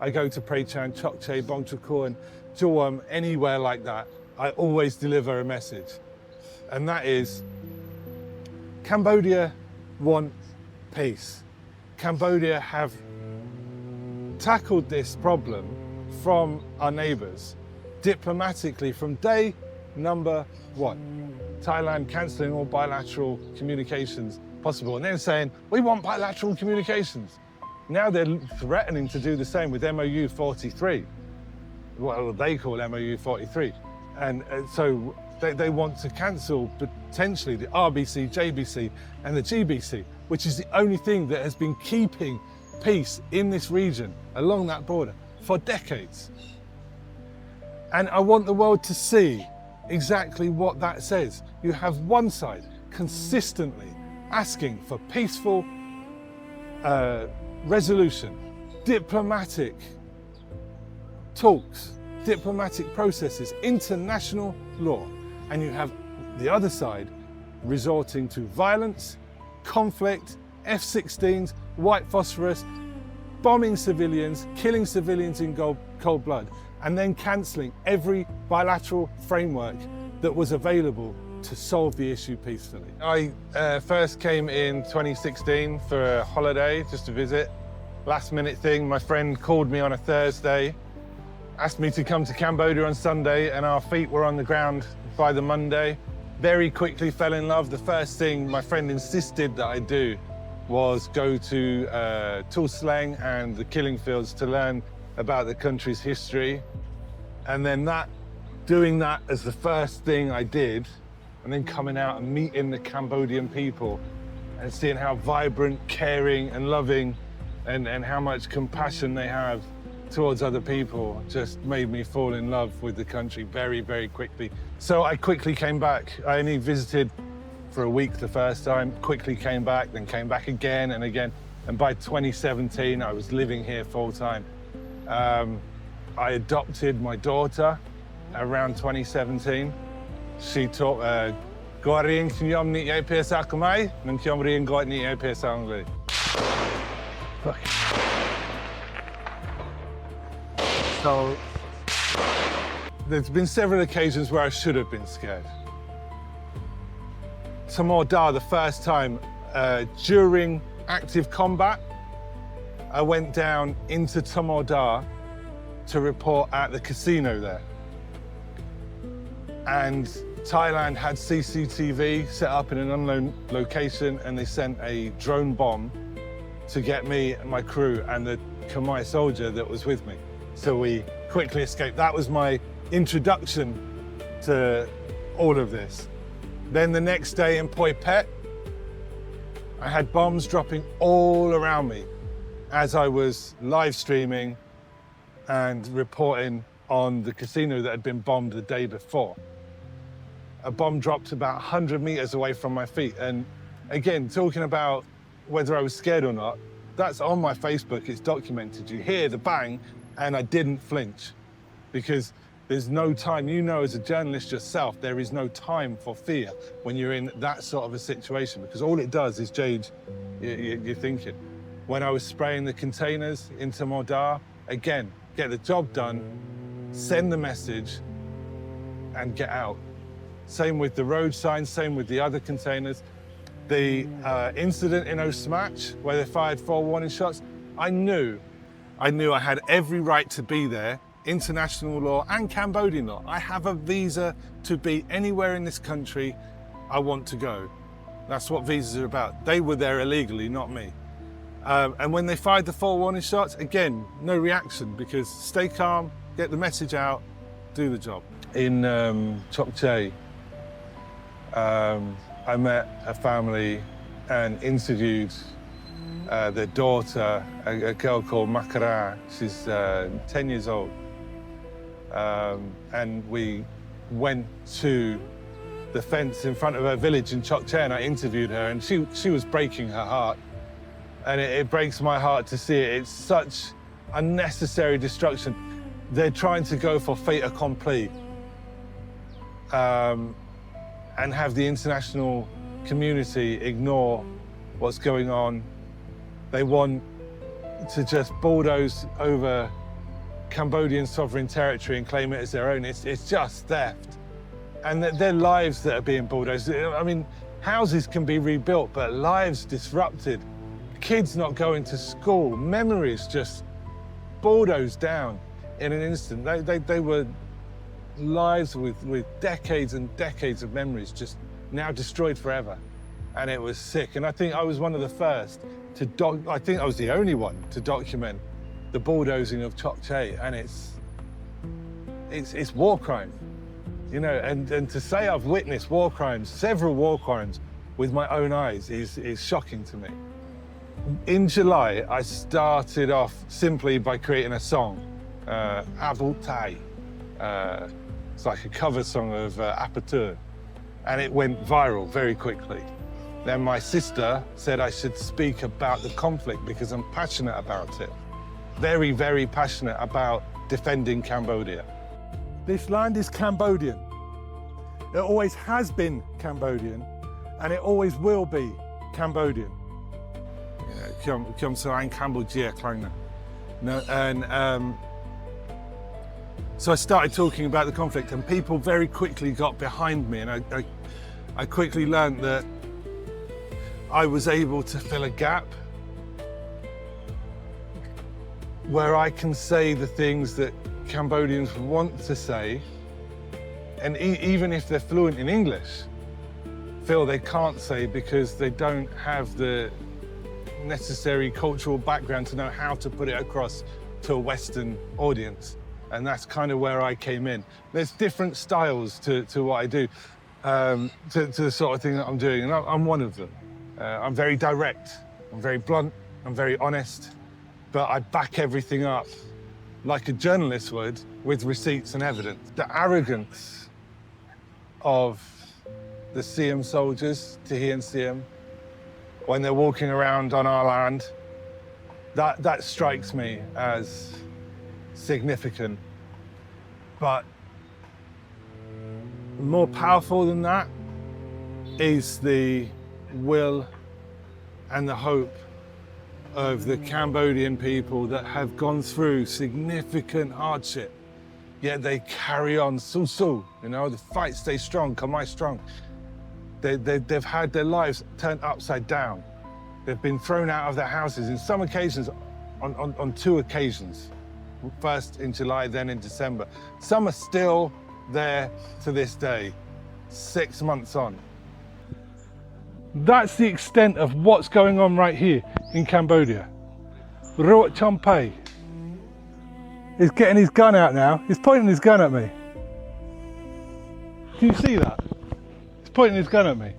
I go to Praychan, Chokche, Bongtrakoon, Jawam, anywhere like that, I always deliver a message. And that is, Cambodia want peace. Cambodia have tackled this problem from our neighbours diplomatically from day number one. Thailand cancelling all bilateral communications possible and then saying, we want bilateral communications. Now they're threatening to do the same with MOU 43. Well, they call MOU 43. And so they want to cancel potentially the RBC, JBC and the GBC, which is the only thing that has been keeping peace in this region along that border for decades. And I want the world to see exactly what that says. You have one side consistently asking for peaceful resolution, diplomatic talks, diplomatic processes, international law. And you have the other side resorting to violence, conflict, F-16s, white phosphorus, bombing civilians, killing civilians in cold blood, and then cancelling every bilateral framework that was available to solve the issue peacefully. I first came in 2016 for a holiday, just to visit. Last minute thing, my friend called me on a Thursday, asked me to come to Cambodia on Sunday, and our feet were on the ground by the Monday. Very quickly fell in love. The first thing my friend insisted that I do was go to Tuol and the killing fields to learn about the country's history. And then doing that as the first thing I did, and then coming out and meeting the Cambodian people and seeing how vibrant, caring and loving and how much compassion they have towards other people just made me fall in love with the country very, very quickly. So I quickly came back. I only visited for a week the first time, quickly came back, then came back again and again. And by 2017, I was living here full time. I adopted my daughter around 2017. She taught Goring Kyom Ni Pesa Kamai, and Kyom Ring Got Ni Pesa Angle. So there's been several occasions where I should have been scared. Thamor Dar, the first time during active combat, I went down into Thamor Dar to report at the casino there. And Thailand had CCTV set up in an unknown location, and they sent a drone bomb to get me and my crew and the Khmer soldier that was with me. So we quickly escaped. That was my introduction to all of this. Then the next day in Phnom Penh, I had bombs dropping all around me as I was live streaming and reporting on the casino that had been bombed the day before. A bomb dropped about 100 meters away from my feet. And again, talking about whether I was scared or not, that's on my Facebook, it's documented. You hear the bang, and I didn't flinch because there's no time. You know, as a journalist yourself, there is no time for fear when you're in that sort of a situation, because all it does is change your thinking. When I was spraying the containers into Thamor Dar, again, get the job done, send the message, and get out. Same with the road signs, same with the other containers. The incident in Osmach, where they fired 4 warning shots, I knew I had every right to be there, international law and Cambodian law. I have a visa to be anywhere in this country I want to go. That's what visas are about. They were there illegally, not me. And when they fired the 4 warning shots, again, no reaction, because stay calm, get the message out, do the job. In Chokche, I met a family and interviewed their daughter, a girl called Makara. She's 10 years old. And we went to the fence in front of her village in Chokche, and I interviewed her, and she was breaking her heart. And it breaks my heart to see it. It's such unnecessary destruction. They're trying to go for fait accompli and have the international community ignore what's going on. They want to just bulldoze over Cambodian sovereign territory and claim it as their own. It's just theft. And their lives that are being bulldozed. I mean, houses can be rebuilt, but lives disrupted. Kids not going to school, memories just bulldozed down in an instant. They were lives with decades and decades of memories just now destroyed forever. And it was sick. And I think I was one of the first to I think I was the only one to document the bulldozing of Chok Che, and it's war crime, you know. And to say I've witnessed war crimes, several war crimes, with my own eyes is shocking to me. In July, I started off simply by creating a song, Avul Tai. It's like a cover song of Aperture, and it went viral very quickly. Then my sister said I should speak about the conflict because I'm passionate about it. Very, very passionate about defending Cambodia. This land is Cambodian. It always has been Cambodian, and it always will be Cambodian. Cambodia, and so I started talking about the conflict, and people very quickly got behind me, and I quickly learned that I was able to fill a gap where I can say the things that Cambodians want to say, and even if they're fluent in English, feel they can't say because they don't have the necessary cultural background to know how to put it across to a Western audience. And that's kind of where I came in. There's different styles to what I do, to the sort of thing that I'm doing, and I'm one of them. I'm very direct, I'm very blunt, I'm very honest, but I back everything up like a journalist would with receipts and evidence. The arrogance of the CM soldiers, Tahi and CM, when they're walking around on our land, that strikes me as significant. But more powerful than that is the will and the hope of the Cambodian people that have gone through significant hardship, yet they carry on, su, you know, the fight stays strong, Khmer strong. They've had their lives turned upside down. They've been thrown out of their houses in some occasions, on 2 occasions. First in July, then in December. Some are still there to this day, 6 months on. That's the extent of what's going on right here in Cambodia. Ruot Chompai is getting his gun out now. He's pointing his gun at me. Can you see that? He's pointing his gun at me.